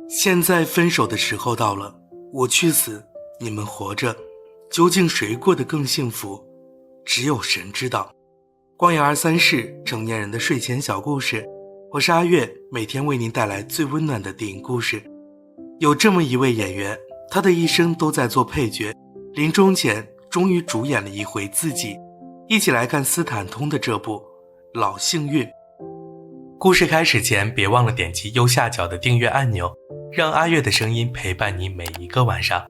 现在分手的时候到了，我去死，你们活着，究竟谁过得更幸福？只有神知道。光影23世，成年人的睡前小故事，我是阿月，每天为您带来最温暖的电影故事。有这么一位演员，他的一生都在做配角，临终前终于主演了一回自己。一起来看斯坦通的这部《老幸运》。故事开始前，别忘了点击右下角的订阅按钮，让阿月的声音陪伴你每一个晚上。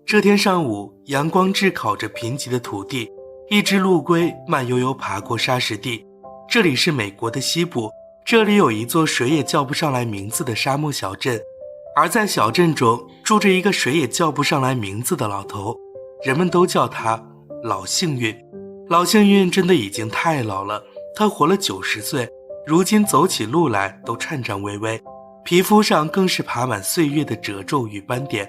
这天上午，阳光炙烤着贫瘠的土地，一只陆龟慢悠悠爬过沙石地。这里是美国的西部，这里有一座谁也叫不上来名字的沙漠小镇，而在小镇中住着一个谁也叫不上来名字的老头，人们都叫他老幸运。老幸运真的已经太老了，他活了90岁，如今走起路来都颤颤巍巍，皮肤上更是爬满岁月的褶皱与斑点。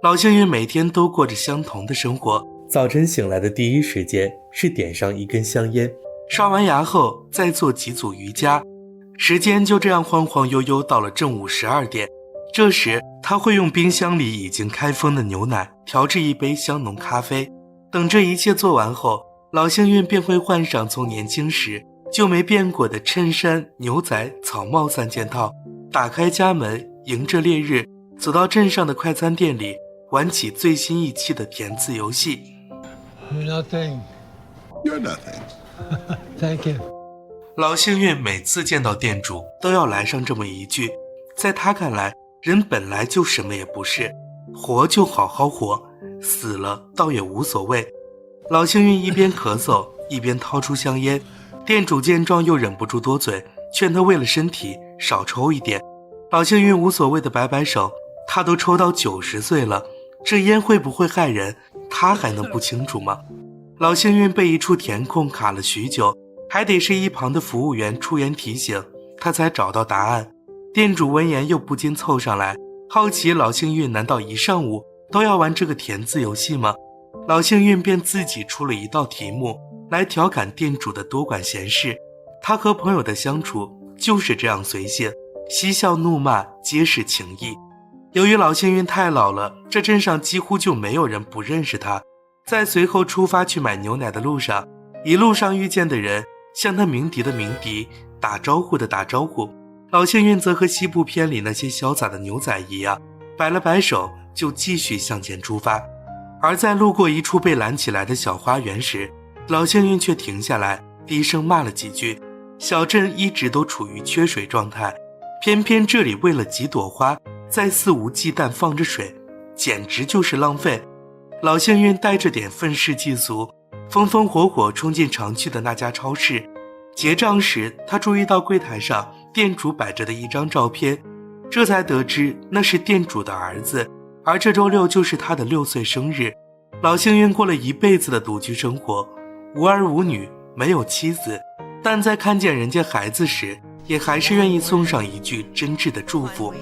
老幸运每天都过着相同的生活，早晨醒来的第一时间是点上一根香烟，刷完牙后再做几组瑜伽，时间就这样晃晃悠悠到了正午12点。这时他会用冰箱里已经开封的牛奶调制一杯香浓咖啡，等这一切做完后，老幸运便会换上从年轻时就没变过的衬衫、牛仔、草帽3件套，打开家门，迎着烈日走到镇上的快餐店里，玩起最新一期的填字游戏。 You're nothing. You're nothing. Thank you. 老幸运每次见到店主都要来上这么一句，在他看来，人本来就什么也不是，活就好好活，死了倒也无所谓。老幸运一边咳嗽一边掏出香烟，店主见状又忍不住多嘴，劝他为了身体少抽一点。老幸运无所谓的摆摆手，他都抽到90岁了，这烟会不会害人，他还能不清楚吗？老幸运被一处填空卡了许久，还得是一旁的服务员出言提醒，他才找到答案。店主闻言又不禁凑上来，好奇老幸运难道一上午都要玩这个填字游戏吗？老幸运便自己出了一道题目来调侃店主的多管闲事。他和朋友的相处就是这样随性，嬉笑怒骂皆是情谊。由于老幸运太老了，这镇上几乎就没有人不认识他。在随后出发去买牛奶的路上，一路上遇见的人向他鸣笛的鸣笛，打招呼的打招呼。老幸运则和西部片里那些潇洒的牛仔一样，摆了摆手就继续向前出发。而在路过一处被拦起来的小花园时，老幸运却停下来低声骂了几句。小镇一直都处于缺水状态，偏偏这里为了几朵花在肆无忌惮放着水，简直就是浪费。老幸运带着点愤世嫉俗，风风火火冲进常去的那家超市。结账时，他注意到柜台上店主摆着的一张照片，这才得知那是店主的儿子，而这周6就是他的6岁生日。老幸运过了一辈子的独居生活，无儿无女，没有妻子，但在看见人家孩子时，也还是愿意送上一句真挚的祝福。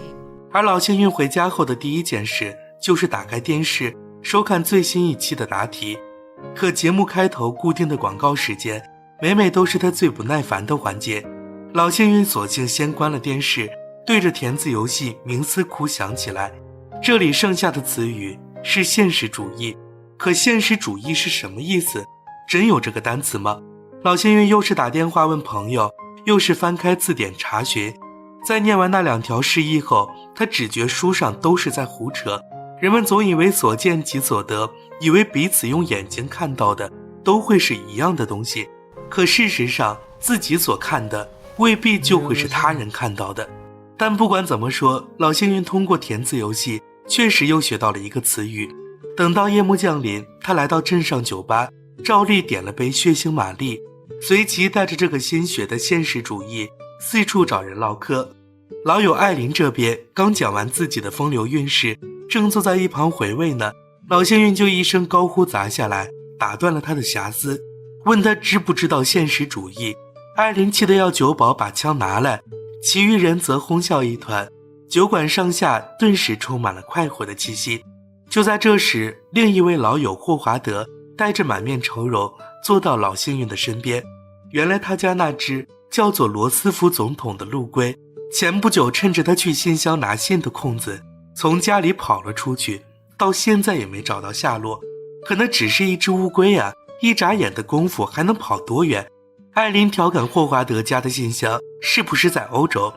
而老幸运回家后的第一件事就是打开电视收看最新一期的答题，可节目开头固定的广告时间每每都是他最不耐烦的环节。老幸运索性先关了电视，对着填字游戏冥思苦想起来。这里剩下的词语是现实主义，可现实主义是什么意思？真有这个单词吗？老幸运又是打电话问朋友，又是翻开字典查询。在念完那2条释义后，他只觉书上都是在胡扯。人们总以为所见即所得，以为彼此用眼睛看到的都会是一样的东西，可事实上自己所看的未必就会是他人看到的。但不管怎么说，老幸运通过填字游戏确实又学到了一个词语。等到夜幕降临，他来到镇上酒吧，照例点了杯血腥玛丽，随即带着这个新学的现实主义四处找人唠嗑。老友艾琳这边刚讲完自己的风流韵事，正坐在一旁回味呢，老幸运就一声高呼砸下来，打断了他的遐思，问他知不知道现实主义。艾琳气得要酒保把枪拿来，其余人则哄笑一团，酒馆上下顿时充满了快活的气息。就在这时，另一位老友霍华德带着满面愁容坐到老幸运的身边。原来他家那只叫做罗斯福总统的陆龟前不久趁着他去信箱拿信的空子，从家里跑了出去，到现在也没找到下落。可那只是一只乌龟啊，一眨眼的功夫还能跑多远？艾琳调侃霍华德家的信箱是不是在欧洲，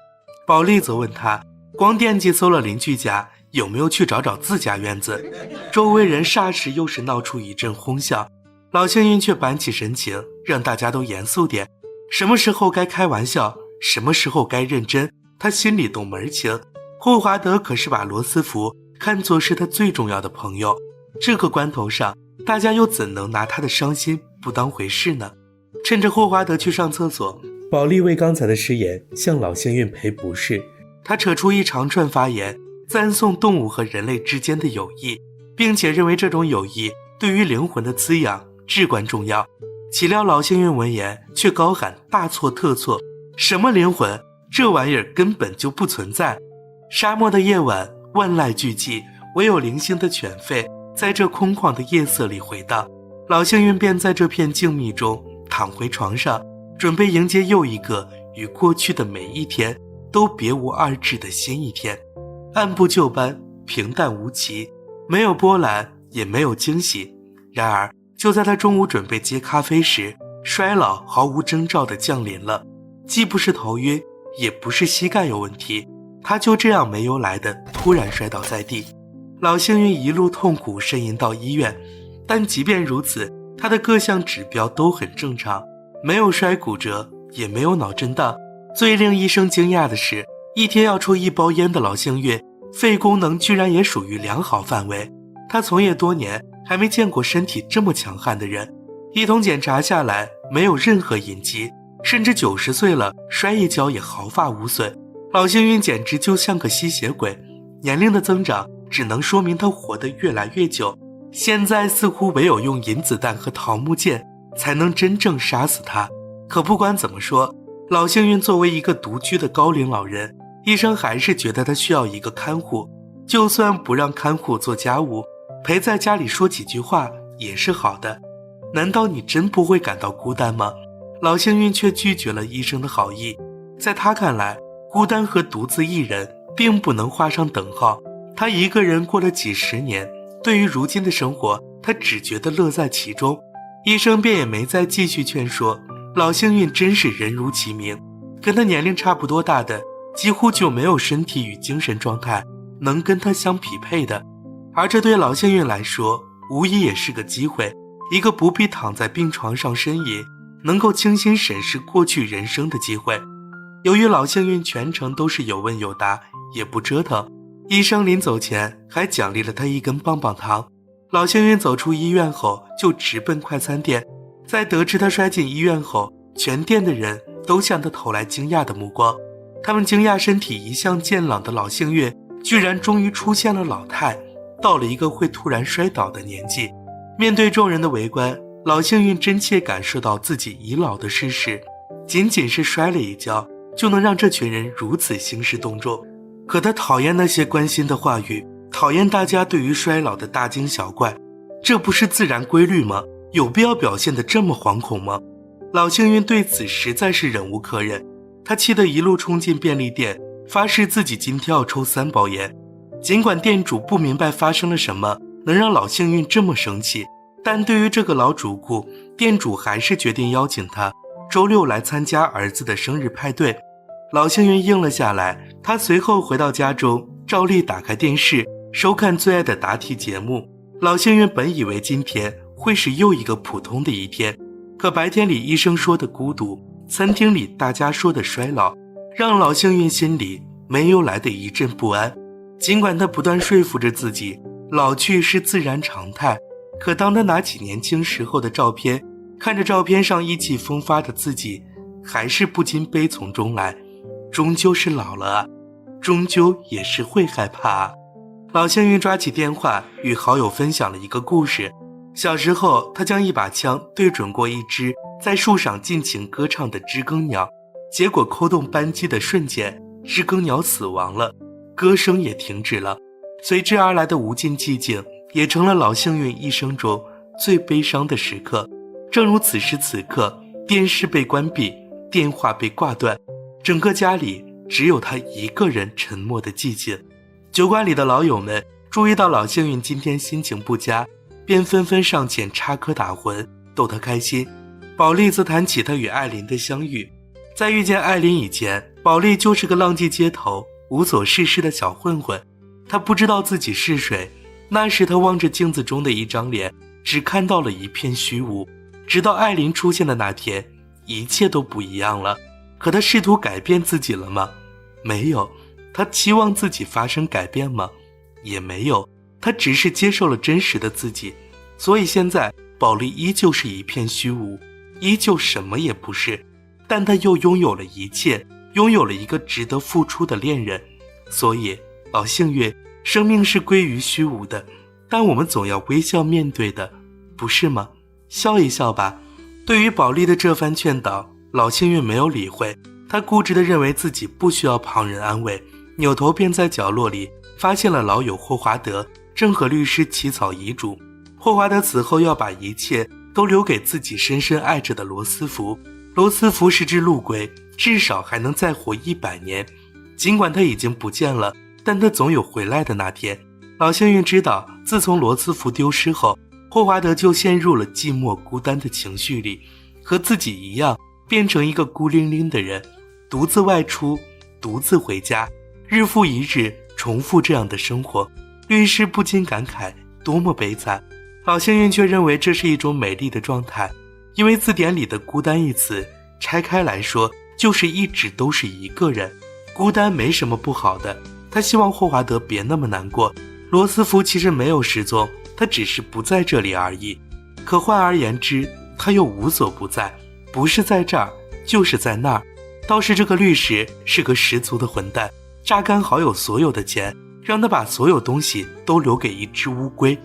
保利则问他光惦记搜了邻居家，有没有去找找自家院子。周围人霎时又是闹出一阵哄笑，老幸运却板起神情，让大家都严肃点，什么时候该开玩笑，什么时候该认真，他心里懂门清。霍华德可是把罗斯福看作是他最重要的朋友，这个关头上，大家又怎能拿他的伤心不当回事呢？趁着霍华德去上厕所，保利为刚才的失言向老幸运赔不是。他扯出一长串发言，赞颂动物和人类之间的友谊，并且认为这种友谊对于灵魂的滋养至关重要。岂料老幸运闻言却高喊大错特错，什么灵魂，这玩意儿根本就不存在。沙漠的夜晚万籁俱寂，唯有零星的犬吠在这空旷的夜色里回荡。老幸运便在这片静谧中躺回床上，准备迎接又一个与过去的每一天都别无二致的新一天。按部就班，平淡无奇，没有波澜，也没有惊喜。然而就在他中午准备接咖啡时，衰老毫无征兆地降临了。既不是头晕，也不是膝盖有问题，他就这样没由来地突然摔倒在地。老幸运一路痛苦呻吟到医院，但即便如此，他的各项指标都很正常，没有摔骨折，也没有脑震荡。最令医生惊讶的是，一天要抽1包烟的老幸运，肺功能居然也属于良好范围。他从业多年，还没见过身体这么强悍的人。一通检查下来，没有任何隐疾，甚至90岁了，摔一跤也毫发无损。老幸运简直就像个吸血鬼，年龄的增长只能说明他活得越来越久。现在似乎唯有用银子弹和桃木剑才能真正杀死他。可不管怎么说，老幸运作为一个独居的高龄老人，医生还是觉得他需要一个看护，就算不让看护做家务，陪在家里说几句话也是好的。难道你真不会感到孤单吗？老幸运却拒绝了医生的好意。在他看来，孤单和独自一人并不能画上等号。他一个人过了几十年，对于如今的生活，他只觉得乐在其中。医生便也没再继续劝说，老幸运真是人如其名，跟他年龄差不多大的几乎就没有身体与精神状态能跟他相匹配的。而这对老幸运来说，无疑也是个机会，一个不必躺在病床上呻吟，能够清心审视过去人生的机会。由于老幸运全程都是有问有答，也不折腾，医生临走前还奖励了他一根棒棒糖。老幸运走出医院后就直奔快餐店，在得知他摔进医院后，全店的人都向他投来惊讶的目光。他们惊讶身体一向健朗的老幸运居然终于出现了老态，到了一个会突然摔倒的年纪。面对众人的围观，老幸运真切感受到自己已老的事实，仅仅是摔了一跤就能让这群人如此兴师动众。可他讨厌那些关心的话语，讨厌大家对于衰老的大惊小怪。这不是自然规律吗？有必要表现得这么惶恐吗？老幸运对此实在是忍无可忍，他气得一路冲进便利店，发誓自己今天要抽3包烟。尽管店主不明白发生了什么能让老幸运这么生气，但对于这个老主顾，店主还是决定邀请他周6来参加儿子的生日派对。老幸运应了下来，他随后回到家中，照例打开电视收看最爱的答题节目。老幸运本以为今天会是又一个普通的一天，可白天里医生说的孤独，餐厅里大家说的衰老，让老幸运心里没由来的一阵不安。尽管他不断说服着自己老去是自然常态，可当他拿起年轻时候的照片，看着照片上意气风发的自己，还是不禁悲从中来。终究是老了啊，终究也是会害怕啊。老幸运抓起电话与好友分享了一个故事。小时候，他将一把枪对准过一只在树上尽情歌唱的知更鸟，结果扣动扳机的瞬间，知更鸟死亡了，歌声也停止了。随之而来的无尽寂静，也成了老幸运一生中最悲伤的时刻。正如此时此刻，电视被关闭，电话被挂断，整个家里只有他一个人沉默的寂静。酒馆里的老友们注意到老幸运今天心情不佳，便纷纷上前插科打诨，逗他开心。保利则谈起他与艾琳的相遇。在遇见艾琳以前，保利就是个浪迹街头、无所事事的小混混。他不知道自己是谁，那时他望着镜子中的一张脸，只看到了一片虚无。直到艾琳出现的那天，一切都不一样了。可他试图改变自己了吗？没有。他期望自己发生改变吗？也没有。他只是接受了真实的自己。所以现在保利依旧是一片虚无，依旧什么也不是，但他又拥有了一切，拥有了一个值得付出的恋人。所以老幸运，生命是归于虚无的，但我们总要微笑面对的，不是吗？笑一笑吧。对于保利的这番劝导，老幸运没有理会，他固执地认为自己不需要旁人安慰，扭头便在角落里发现了老友霍华德正和律师起草遗嘱。霍华德此后要把一切都留给自己深深爱着的罗斯福。罗斯福是只陆龟，至少还能再活100年。尽管他已经不见了，但他总有回来的那天。老幸运知道，自从罗斯福丢失后，霍华德就陷入了寂寞孤单的情绪里，和自己一样变成一个孤零零的人，独自外出，独自回家，日复一日重复这样的生活。律师不禁感慨，多么悲惨。老幸运却认为这是一种美丽的状态，因为字典里的孤单一词拆开来说，就是一直都是一个人。孤单没什么不好的，他希望霍华德别那么难过。罗斯福其实没有失踪，他只是不在这里而已。可换而言之，他又无所不在，不是在这儿，就是在那儿。倒是这个律师是个十足的混蛋，榨干好友所有的钱，让他把所有东西都留给一只乌龟。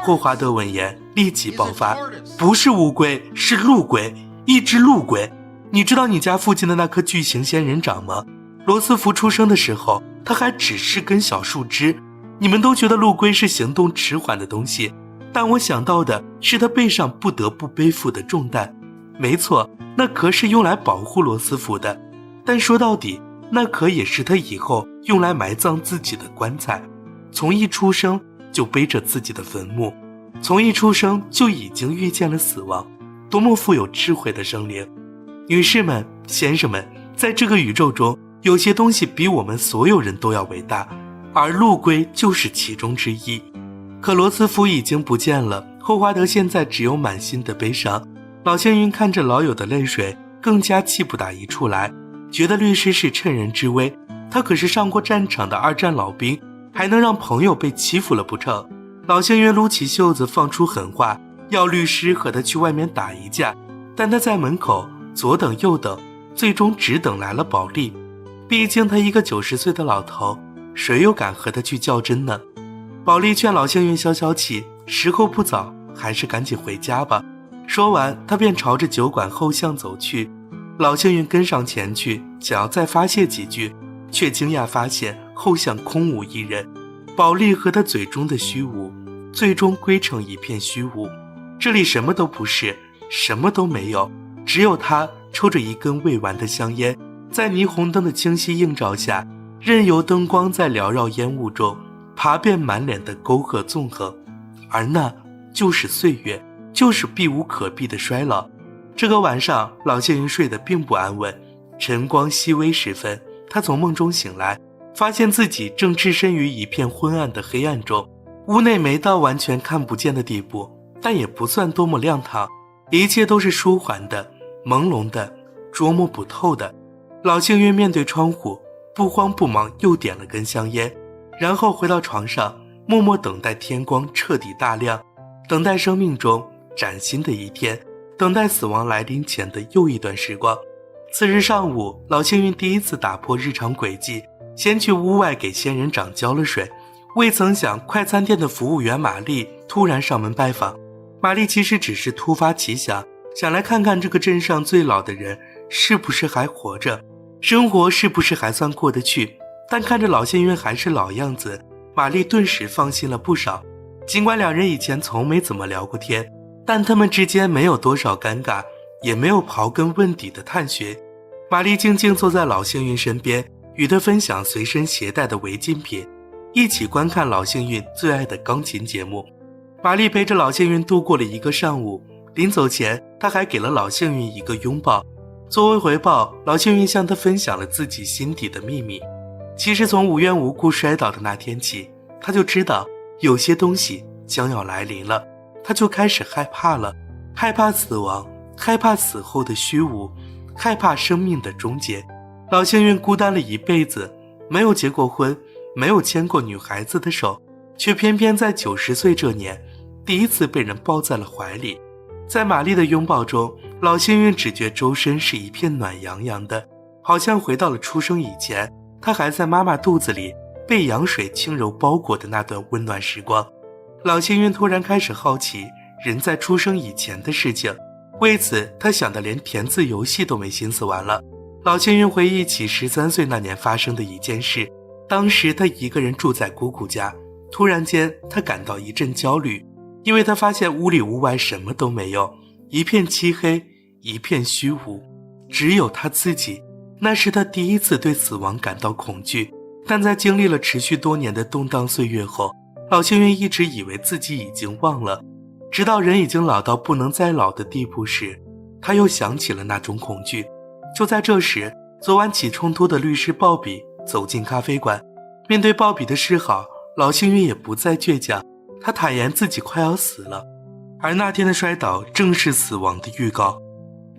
霍华德闻言立即爆发，不是乌龟，是陆龟，一只陆龟。你知道你家附近的那棵巨型仙人掌吗？罗斯福出生的时候，它还只是根小树枝。你们都觉得陆龟是行动迟缓的东西，但我想到的是他背上不得不背负的重担。没错，那壳是用来保护罗斯福的，但说到底，那壳也是他以后用来埋葬自己的棺材。从一出生就背着自己的坟墓，从一出生就已经遇见了死亡，多么富有智慧的生灵。女士们，先生们，在这个宇宙中，有些东西比我们所有人都要伟大，而陆龟就是其中之一。可罗斯福已经不见了，霍华德现在只有满心的悲伤。老幸运看着老友的泪水，更加气不打一处来，觉得律师是趁人之危。他可是上过战场的2战老兵，还能让朋友被欺负了不成？老幸运撸起袖子放出狠话，要律师和他去外面打一架。但他在门口左等右等，最终只等来了保利。毕竟他一个90岁的老头，谁又敢和他去较真呢？保利劝老幸运消消气，时候不早，还是赶紧回家吧。说完，他便朝着酒馆后巷走去。老幸运跟上前去，想要再发泄几句，却惊讶发现后巷空无一人。保利和他嘴中的虚无，最终归成一片虚无。这里什么都不是，什么都没有，只有他抽着一根未完的香烟，在霓虹灯的清晰映照下，任由灯光在缭绕烟雾中爬遍满脸的沟壑纵横，而那就是岁月，就是避无可避的衰老。这个晚上，老幸运睡得并不安稳。晨光熹微时分，他从梦中醒来，发现自己正置身于一片昏暗的黑暗中。屋内没到完全看不见的地步，但也不算多么亮堂，一切都是舒缓的、朦胧的、捉摸不透的。老幸运面对窗户，不慌不忙又点了根香烟，然后回到床上，默默等待天光彻底大亮，等待生命中崭新的一天，等待死亡来临前的又一段时光。次日上午，老幸运第一次打破日常轨迹，先去屋外给仙人掌浇了水。未曾想，快餐店的服务员玛丽突然上门拜访。玛丽其实只是突发奇想，想来看看这个镇上最老的人是不是还活着，生活是不是还算过得去。但看着老幸运还是老样子，玛丽顿时放心了不少。尽管两人以前从没怎么聊过天，但他们之间没有多少尴尬，也没有刨根问底的探寻。玛丽静静坐在老幸运身边，与他分享随身携带的违禁品，一起观看老幸运最爱的钢琴节目。玛丽陪着老幸运度过了一个上午，临走前她还给了老幸运一个拥抱。作为回报，老幸运向他分享了自己心底的秘密。其实从无缘无故摔倒的那天起，他就知道有些东西将要来临了，他就开始害怕了，害怕死亡，害怕死后的虚无，害怕生命的终结。老幸运孤单了一辈子，没有结过婚，没有牵过女孩子的手，却偏偏在90岁这年，第一次被人抱在了怀里。在玛丽的拥抱中，老幸运只觉周身是一片暖洋洋的，好像回到了出生以前，他还在妈妈肚子里被羊水轻柔包裹的那段温暖时光。老幸运突然开始好奇人在出生以前的事情，为此他想的连填字游戏都没心思玩了。老幸运回忆起13岁那年发生的一件事，当时他一个人住在姑姑家，突然间他感到一阵焦虑，因为他发现屋里屋外什么都没有，一片漆黑，一片虚无，只有他自己。那是他第一次对死亡感到恐惧，但在经历了持续多年的动荡岁月后，老幸运一直以为自己已经忘了，直到人已经老到不能再老的地步时，他又想起了那种恐惧。就在这时，昨晚起冲突的律师鲍比走进咖啡馆，面对鲍比的示好，老幸运也不再倔强，他坦言自己快要死了，而那天的摔倒正是死亡的预告。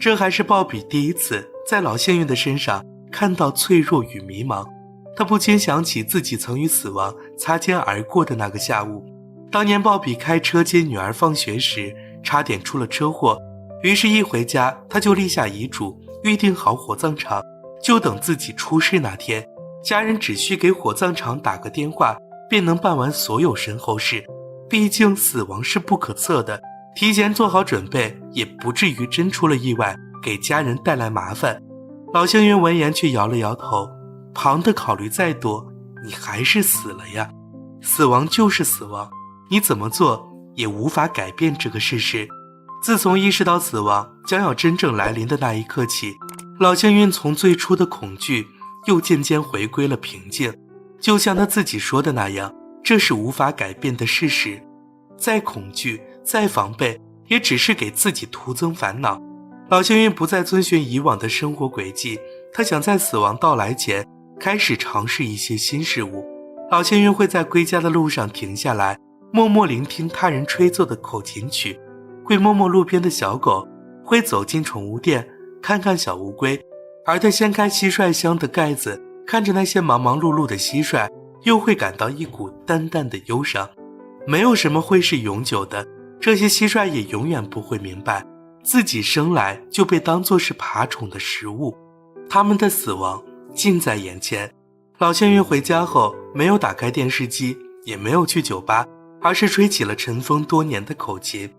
这还是鲍比第一次在老幸运的身上看到脆弱与迷茫，他不禁想起自己曾与死亡擦肩而过的那个下午。当年鲍比开车接女儿放学时，差点出了车祸，于是一回家他就立下遗嘱，预定好火葬场，就等自己出事那天，家人只需给火葬场打个电话，便能办完所有身后事。毕竟死亡是不可测的，提前做好准备，也不至于真出了意外，给家人带来麻烦。老幸运闻言却摇了摇头，旁的考虑再多，你还是死了呀。死亡就是死亡，你怎么做也无法改变这个事实。自从意识到死亡将要真正来临的那一刻起，老幸运从最初的恐惧又渐渐回归了平静。就像他自己说的那样，这是无法改变的事实，再恐惧再防备也只是给自己徒增烦恼。老幸运不再遵循以往的生活轨迹，他想在死亡到来前开始尝试一些新事物。老幸运会在归家的路上停下来，默默聆听他人吹奏的口琴曲，会摸摸路边的小狗，会走进宠物店看看小乌龟。而他掀开蟋蟀箱的盖子，看着那些忙忙碌碌的蟋蟀，又会感到一股淡淡的忧伤。没有什么会是永久的，这些蟋蟀也永远不会明白自己生来就被当作是爬虫的食物，他们的死亡近在眼前。老幸运回家后没有打开电视机，也没有去酒吧，而是吹起了尘封多年的口琴。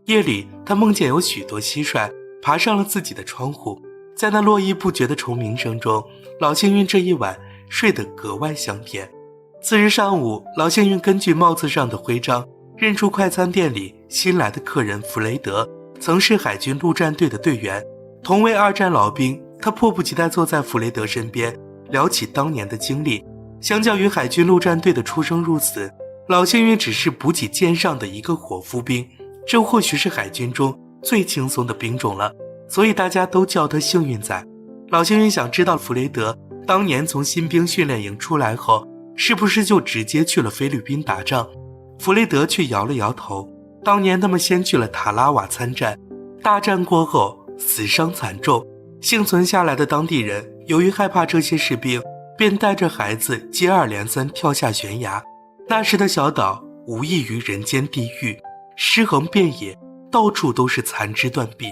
夜里他梦见有许多蟋蟀爬上了自己的窗户，在那络绎不绝的虫鸣声中，老幸运这一晚睡得格外香甜。次日上午，老幸运根据帽子上的徽章认出快餐店里新来的客人弗雷德曾是海军陆战队的队员，同为2战老兵。他迫不及待坐在弗雷德身边，聊起当年的经历。相较于海军陆战队的出生入死，老幸运只是补给舰上的一个伙夫兵，这或许是海军中最轻松的兵种了，所以大家都叫他幸运仔。老幸运想知道弗雷德当年从新兵训练营出来后，是不是就直接去了菲律宾打仗。弗雷德却摇了摇头，当年他们先去了塔拉瓦参战，大战过后死伤惨重，幸存下来的当地人由于害怕这些士兵，便带着孩子接二连三跳下悬崖。那时的小岛无异于人间地狱，尸横遍野，到处都是残肢断臂。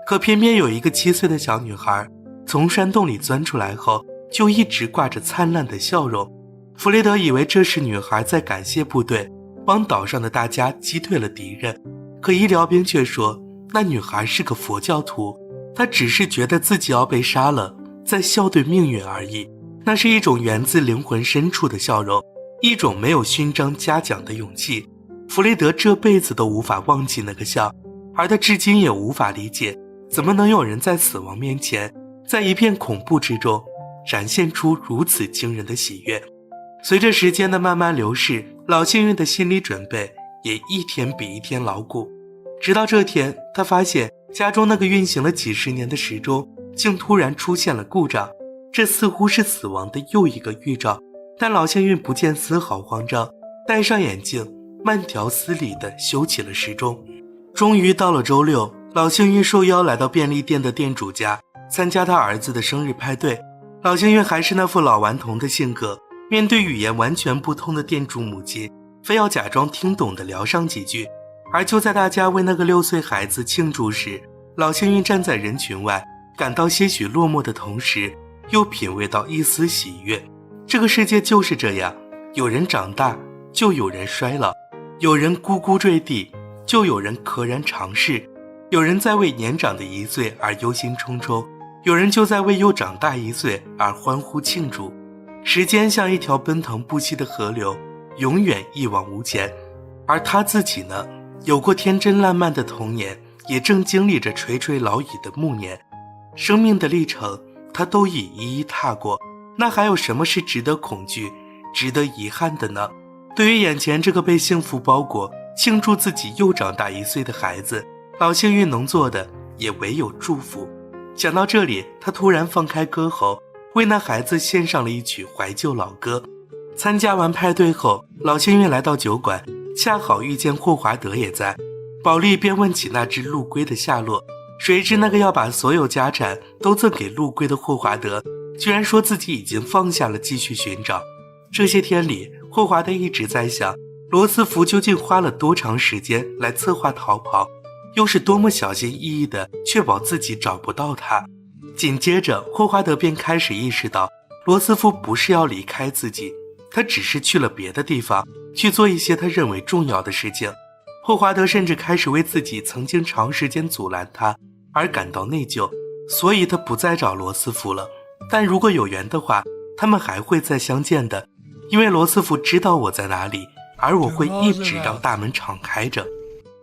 可偏偏有一个7岁的小女孩从山洞里钻出来后，就一直挂着灿烂的笑容。弗雷德以为这是女孩在感谢部队帮岛上的大家击退了敌人，可医疗兵却说那女孩是个佛教徒，她只是觉得自己要被杀了，在笑对命运而已。那是一种源自灵魂深处的笑容，一种没有勋章嘉奖的勇气。弗雷德这辈子都无法忘记那个笑，而他至今也无法理解，怎么能有人在死亡面前，在一片恐怖之中，展现出如此惊人的喜悦。随着时间的慢慢流逝，老幸运的心理准备也一天比一天牢固。直到这天，他发现家中那个运行了几十年的时钟竟突然出现了故障，这似乎是死亡的又一个预兆。但老幸运不见丝毫慌张，戴上眼镜，慢条斯理地修起了时钟。终于到了周六，老幸运受邀来到便利店的店主家参加他儿子的生日派对。老幸运还是那副老顽童的性格，面对语言完全不通的店主母亲，非要假装听懂的聊上几句。而就在大家为那个6岁孩子庆祝时，老幸运站在人群外，感到些许落寞的同时，又品味到一丝喜悦。这个世界就是这样，有人长大，就有人衰老；有人咕咕坠地，就有人溘然长逝；有人在为年长的1岁而忧心忡忡，有人就在为又长大1岁而欢呼庆祝。时间像一条奔腾不息的河流，永远一往无前。而他自己呢，有过天真烂漫的童年，也正经历着垂垂老矣的暮年。生命的历程他都已一一踏过，那还有什么是值得恐惧、值得遗憾的呢？对于眼前这个被幸福包裹、庆祝自己又长大1岁的孩子，老幸运能做的也唯有祝福。讲到这里，他突然放开歌喉，为那孩子献上了一曲怀旧老歌。参加完派对后，老幸运来到酒馆，恰好遇见霍华德也在。保利便问起那只陆龟的下落，谁知那个要把所有家产都赠给陆龟的霍华德，居然说自己已经放下了继续寻找。这些天里，霍华德一直在想，罗斯福究竟花了多长时间来策划逃跑，又是多么小心翼翼地确保自己找不到他。紧接着，霍华德便开始意识到，罗斯福不是要离开自己，他只是去了别的地方，去做一些他认为重要的事情。霍华德甚至开始为自己曾经长时间阻拦他而感到内疚，所以他不再找罗斯福了。但如果有缘的话，他们还会再相见的，因为罗斯福知道我在哪里，而我会一直让大门敞开着。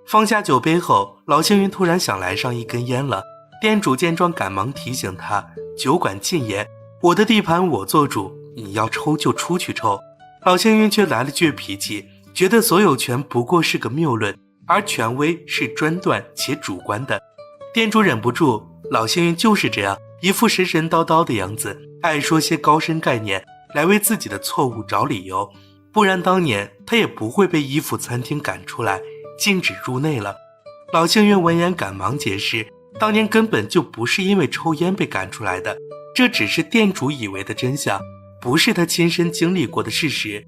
放下酒杯后，老幸运突然想来上一根烟了。店主见状赶忙提醒他，酒馆禁烟，我的地盘我做主，你要抽就出去抽。老幸运却来了倔脾气，觉得所有权不过是个谬论，而权威是专断且主观的。店主忍不住，老幸运就是这样，一副神神叨叨的样子，爱说些高深概念来为自己的错误找理由，不然当年他也不会被衣服餐厅赶出来，禁止入内了。老幸运闻言赶忙解释，当年根本就不是因为抽烟被赶出来的，这只是店主以为的真相，不是他亲身经历过的事实。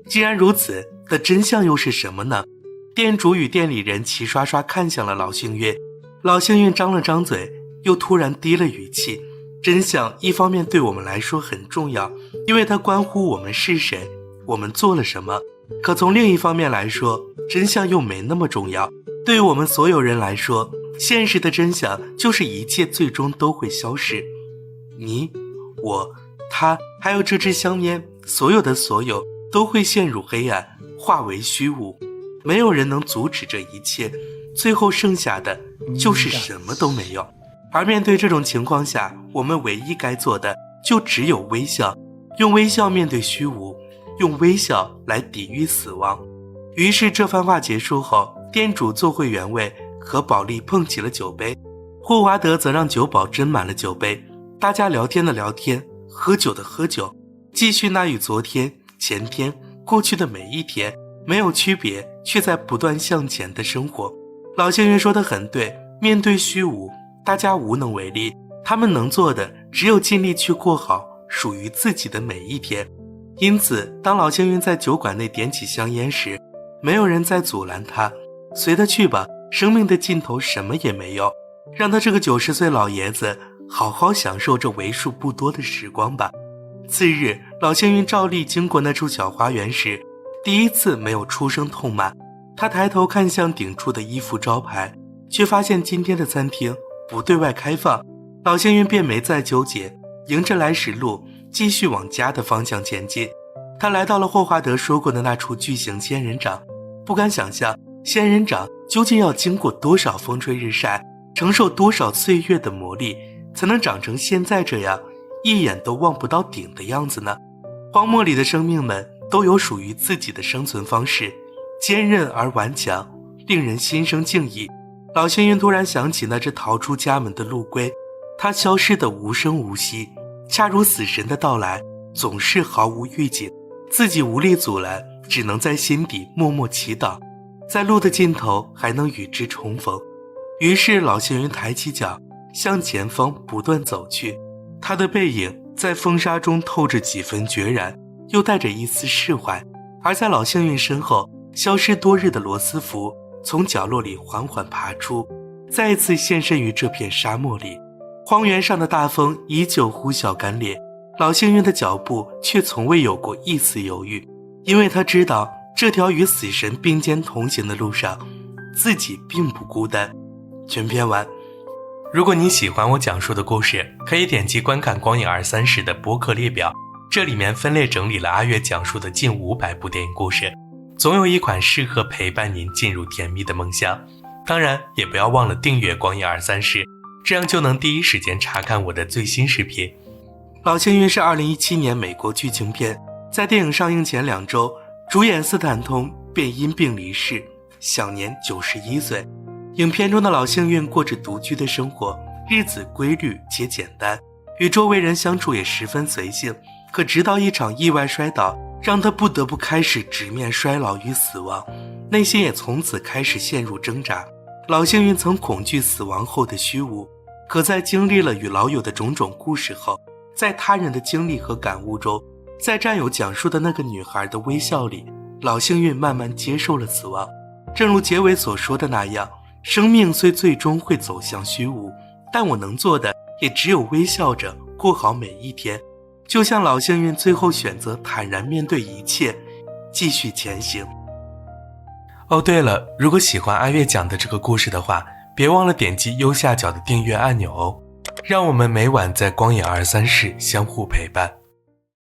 既然如此，的真相又是什么呢？店主与店里人齐刷刷看向了老幸运，老幸运张了张嘴，又突然低了语气。真相一方面对我们来说很重要，因为它关乎我们是谁，我们做了什么。可从另一方面来说，真相又没那么重要。对于我们所有人来说，现实的真相就是一切最终都会消失。你、我、他，还有这支香烟，所有的所有都会陷入黑暗，化为虚无。没有人能阻止这一切，最后剩下的就是什么都没有。而面对这种情况下，我们唯一该做的就只有微笑，用微笑面对虚无，用微笑来抵御死亡。于是这番话结束后，店主坐回原位，和保利碰起了酒杯，霍华德则让酒保斟满了酒杯，大家聊天的聊天，喝酒的喝酒，继续那与昨天、前天、过去的每一天没有区别，却在不断向前的生活。老幸运说得很对，面对虚无，大家无能为力，他们能做的只有尽力去过好属于自己的每一天。因此，当老幸运在酒馆内点起香烟时，没有人再阻拦他，随他去吧，生命的尽头什么也没有，让他这个90岁老爷子好好享受这为数不多的时光吧。次日，老幸运照例经过那处小花园时，第一次没有出声痛骂。他抬头看向顶处的衣服招牌，却发现今天的餐厅不对外开放。老幸运便没再纠结，迎着来时路继续往家的方向前进。他来到了霍华德说过的那处巨型仙人掌，不敢想象仙人掌究竟要经过多少风吹日晒，承受多少岁月的磨砺，才能长成现在这样一眼都望不到顶的样子呢？荒漠里的生命们都有属于自己的生存方式，坚韧而顽强，令人心生敬意。老幸运突然想起那只逃出家门的陆龟，它消失得无声无息，恰如死神的到来，总是毫无预警，自己无力阻拦，只能在心底默默祈祷，在路的尽头还能与之重逢。于是老幸运抬起脚，向前方不断走去，他的背影在风沙中透着几分决然，又带着一丝释怀。而在老幸运身后，消失多日的罗斯福从角落里缓缓爬出，再一次现身于这片沙漠里。荒原上的大风依旧呼啸干裂，老幸运的脚步却从未有过一丝犹豫，因为他知道这条与死神并肩同行的路上，自己并不孤单。全篇完。如果你喜欢我讲述的故事，可以点击观看光影230的播客列表，这里面分类整理了阿月讲述的近500部电影故事，总有一款适合陪伴您进入甜蜜的梦乡。当然也不要忘了订阅光影230，这样就能第一时间查看我的最新视频。老幸运是2017年美国剧情片，在电影上映前2周，主演斯坦通便因病离世，享年91岁。影片中的老幸运过着独居的生活，日子规律且简单，与周围人相处也十分随性。可直到一场意外摔倒，让他不得不开始直面衰老与死亡，内心也从此开始陷入挣扎。老幸运曾恐惧死亡后的虚无，可在经历了与老友的种种故事后，在他人的经历和感悟中，在战友讲述的那个女孩的微笑里，老幸运慢慢接受了死亡。正如结尾所说的那样，生命虽最终会走向虚无，但我能做的也只有微笑着过好每一天，就像老幸运最后选择坦然面对一切，继续前行。哦对了，如果喜欢阿月讲的这个故事的话，别忘了点击右下角的订阅按钮哦，让我们每晚在光影234相互陪伴。